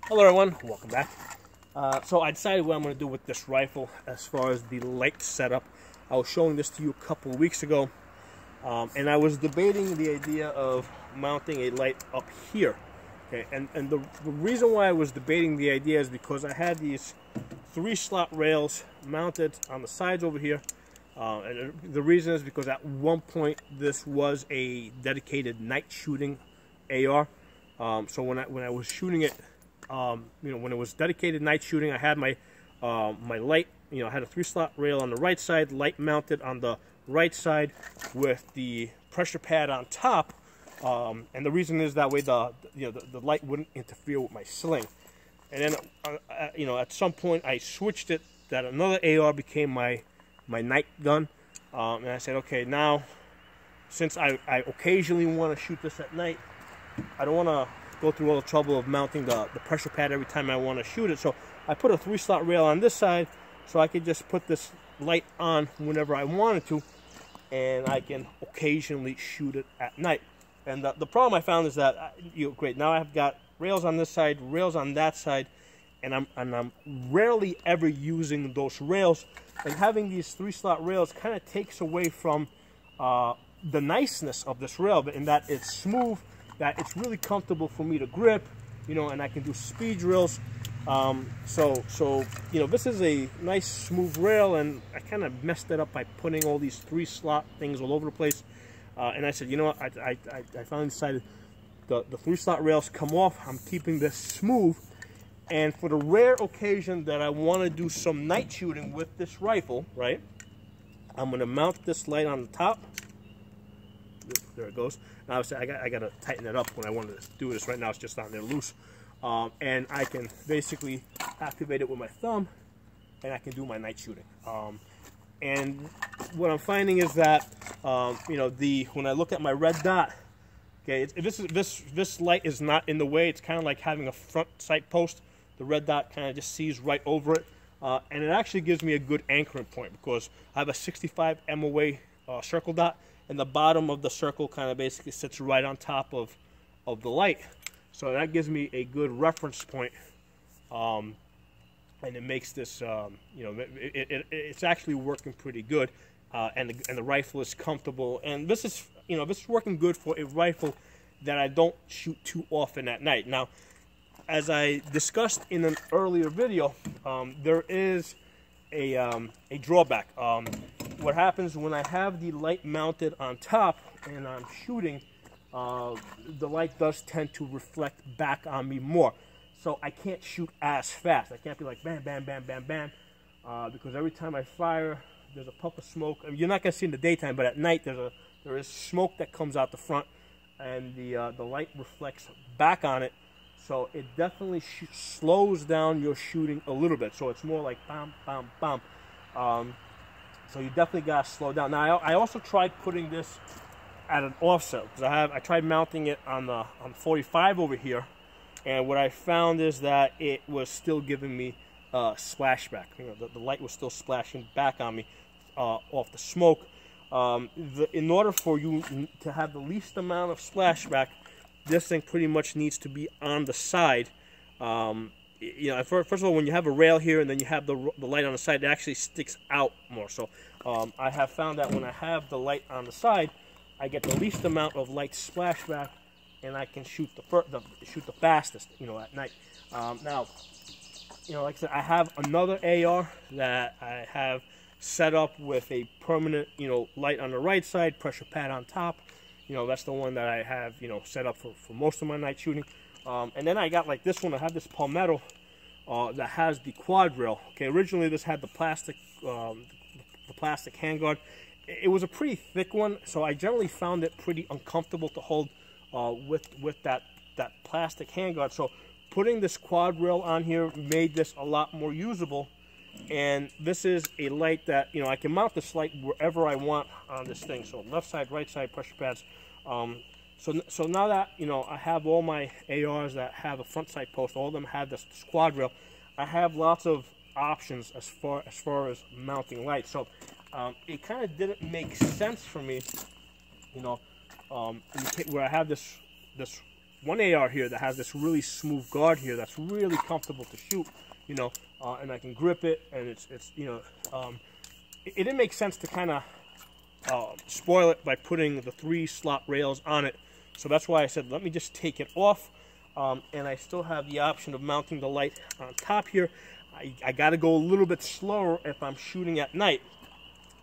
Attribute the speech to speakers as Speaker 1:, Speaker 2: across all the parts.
Speaker 1: Hello everyone, welcome back. So I decided what I'm going to do with this rifle as far as the light setup. I was showing this to you a couple of weeks ago, and I was debating the idea of mounting a light up here. Okay, and the reason why I was debating the idea is because I had these 3-slot rails mounted on the sides over here, and the reason is because at one point this was a dedicated night shooting AR. So when I was shooting it, when it was dedicated night shooting, I had my my light. I had a 3-slot rail on the right side, light mounted on the right side with the pressure pad on top. And the reason is that way the light wouldn't interfere with my sling. And then at some point I switched it that another AR became my night gun. And I said, okay, now since I occasionally want to shoot this at night, I don't want to go through all the trouble of mounting the pressure pad every time I want to shoot it. So I put a 3-slot rail on this side so I could just put this light on whenever I wanted to, and I can occasionally shoot it at night. And the problem I found is that great, now I've got rails on this side, rails on that side, and I'm rarely ever using those rails. And having these 3-slot rails kind of takes away from the niceness of this rail, in that it's smooth, that it's really comfortable for me to grip, and I can do speed drills. So this is a nice smooth rail, and I kind of messed it up by putting all these 3-slot things all over the place. And I said, you know what, I finally decided the 3-slot rails come off. I'm keeping this smooth, and for the rare occasion that I want to do some night shooting with this rifle, right, I'm going to mount this light on the top. There it goes. Now I got to tighten it up when I wanted to do this. Right now it's just on there loose. And I can basically activate it with my thumb, and I can do my night shooting. And what I'm finding is that when I look at my red dot, okay, this light is not in the way. It's kind of like having a front sight post. The red dot kind of just sees right over it, and it actually gives me a good anchoring point because I have a 65 MOA circle dot, and the bottom of the circle kind of basically sits right on top of the light. So that gives me a good reference point, and it makes this, it's actually working pretty good, and the rifle is comfortable. And this is working good for a rifle that I don't shoot too often at night. Now, as I discussed in an earlier video, there is a drawback. What happens when I have the light mounted on top and I'm shooting, the light does tend to reflect back on me more. So I can't shoot as fast. I can't be like bam, bam, bam, bam, bam, because every time I fire, there's a puff of smoke. I mean, you're not going to see in the daytime, but at night there is smoke that comes out the front, and the light reflects back on it. So it definitely slows down your shooting a little bit. So it's more like bam, bam, bam. So you definitely got to slow down. Now I also tried putting this at an offset, because I tried mounting it on 45 over here, and what I found is that it was still giving me splashback. The light was still splashing back on me off the smoke. In order for you to have the least amount of splashback, this thing pretty much needs to be on the side. First of all, when you have a rail here and then you have the light on the side, it actually sticks out more. So I have found that when I have the light on the side, I get the least amount of light splashback, and I can shoot the fastest, at night. Now, like I said, I have another AR that I have set up with a permanent, light on the right side, pressure pad on top. That's the one that I have, set up for most of my night shooting. And then I got like this one. I have this Palmetto that has the quad rail. Okay, originally this had the plastic handguard. It was a pretty thick one, so I generally found it pretty uncomfortable to hold with that plastic handguard. So putting this quad rail on here made this a lot more usable. And this is a light that, I can mount this light wherever I want on this thing. So left side, right side, pressure pads. So now that, I have all my ARs that have a front sight post, all of them have this quad rail, I have lots of options as far as mounting lights. So it kind of didn't make sense for me, where I have this one AR here that has this really smooth guard here that's really comfortable to shoot, you know, and I can grip it, and it's you know, it didn't make sense to kind of spoil it by putting the 3 slot rails on it. So that's why I said, let me just take it off. And I still have the option of mounting the light on top here. I got to go a little bit slower if I'm shooting at night.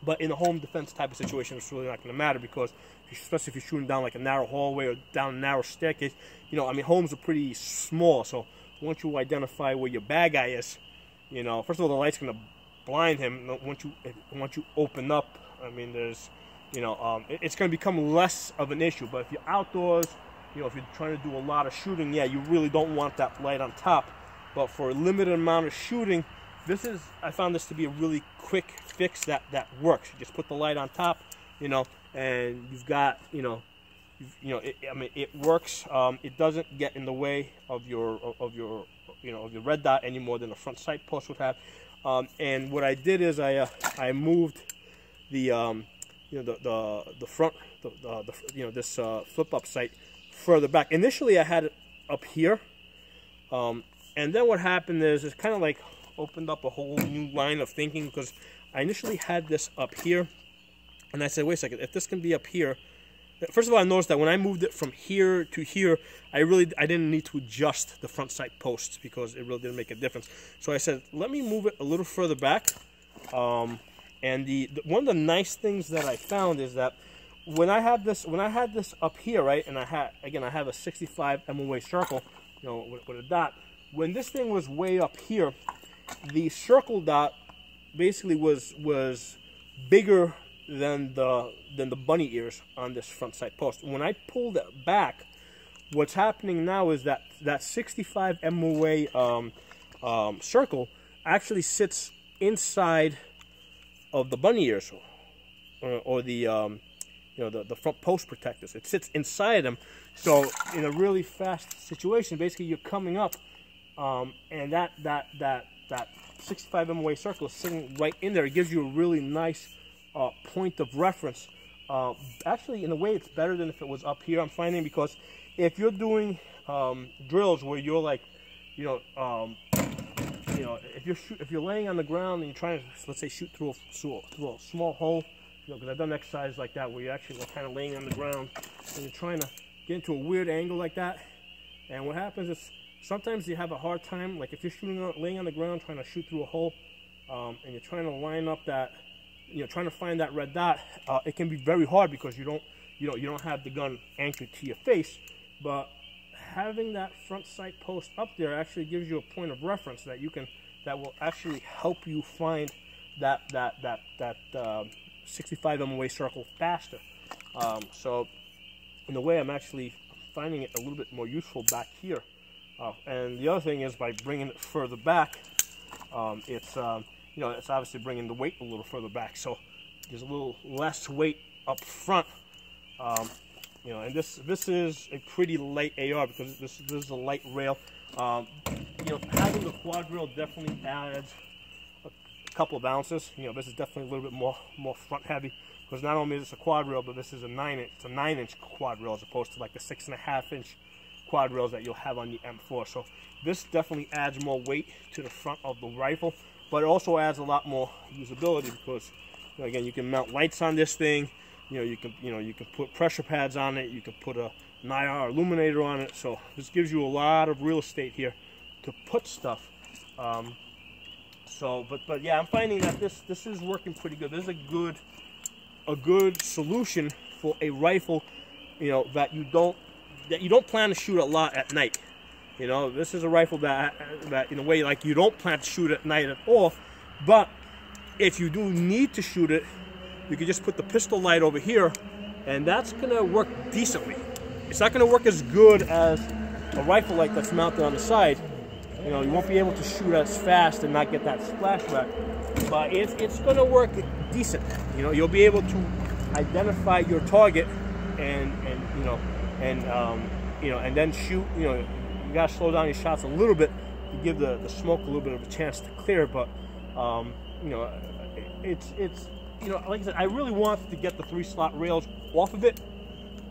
Speaker 1: But in a home defense type of situation, it's really not going to matter, because especially if you're shooting down like a narrow hallway or down a narrow staircase, you know, I mean, homes are pretty small. So once you identify where your bad guy is, you know, first of all, the light's going to blind him. Once you open up, I mean, there's, you know, it's going to become less of an issue. But if you're outdoors, you know, if you're trying to do a lot of shooting, yeah, you really don't want that light on top. But for a limited amount of shooting, I found this to be a really quick fix that works. You just put the light on top, you know, and you've got, you know, I mean, it works. It doesn't get in the way of your red dot any more than a front sight post would have. And what I did is I moved the the front, this flip up sight further back. Initially, I had it up here, and then what happened is it kind of like opened up a whole new line of thinking, because I initially had this up here, and I said, wait a second, if this can be up here. First of all, I noticed that when I moved it from here to here, I didn't need to adjust the front sight posts, because it really didn't make a difference. So I said, let me move it a little further back. And one of the nice things that I found is that when I had this up here, right, and I have a 65 MOA circle, you know, with a dot. When this thing was way up here, the circle dot basically was bigger than the bunny ears on this front sight post. When I pulled it back, what's happening now is that 65 MOA circle actually sits inside of the bunny ears, or the the front post protectors. It sits inside them. So in a really fast situation, basically you're coming up, and that 65 MOA circle is sitting right in there. It gives you a really nice point of reference. Actually, in a way, it's better than if it was up here, I'm finding, because if you're doing drills where you're like, if you're laying on the ground and you're trying to, let's say, shoot through a small hole, because I've done exercises like that where you're actually kind of laying on the ground and you're trying to get into a weird angle like that. And what happens is sometimes you have a hard time, like if you're laying on the ground trying to shoot through a hole, and you're trying to line up that, trying to find that red dot. It can be very hard because you don't have the gun anchored to your face. But having that front sight post up there actually gives you a point of reference that will actually help you find that 65 MOA circle faster. So in a way, I'm actually finding it a little bit more useful back here. And the other thing is, by bringing it further back, it's obviously bringing the weight a little further back, so there's a little less weight up front. And this is a pretty light AR, because this is a light rail. Having the quad rail definitely adds a couple of ounces. This is definitely a little bit more front heavy, because not only is this a quad rail, but this is a 9-inch quad rail, as opposed to like the 6.5-inch quad rails that you'll have on the M4. So this definitely adds more weight to the front of the rifle, but it also adds a lot more usability, because again, you can mount lights on this thing. You can put pressure pads on it. You can put an IR illuminator on it. So this gives you a lot of real estate here to put stuff. But yeah, I'm finding that this is working pretty good. This is a good solution for a rifle, that you don't plan to shoot a lot at night. This is a rifle that in a way, like, you don't plan to shoot at night at all. But if you do need to shoot it, you can just put the pistol light over here, and that's gonna work decently. It's not gonna work as good as a rifle light that's mounted on the side. You won't be able to shoot as fast and not get that splashback, but it's gonna work decent. You'll be able to identify your target and then shoot. You gotta slow down your shots a little bit to give the smoke a little bit of a chance to clear. But it's like I said, I really wanted to get the 3-slot rails off of it,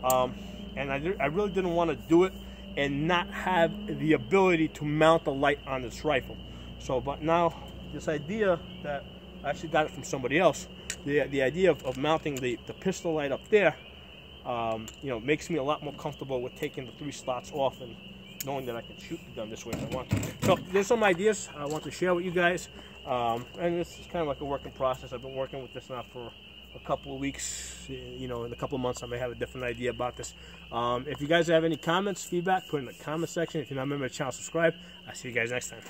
Speaker 1: and I really didn't want to do it and not have the ability to mount the light on this rifle. So, but now this idea that I actually got it from somebody else, the idea of mounting the pistol light up there, you know, makes me a lot more comfortable with taking the 3 slots off and knowing that I can shoot the gun this way if I want to. So there's some ideas I want to share with you guys, and this is kind of like a working process. I've been working with this now for a couple of weeks. You know, in a couple of months I may have a different idea about this. If you guys have any comments, feedback, put it in the comment section. If you're not a member of the channel, subscribe. I'll see you guys next time.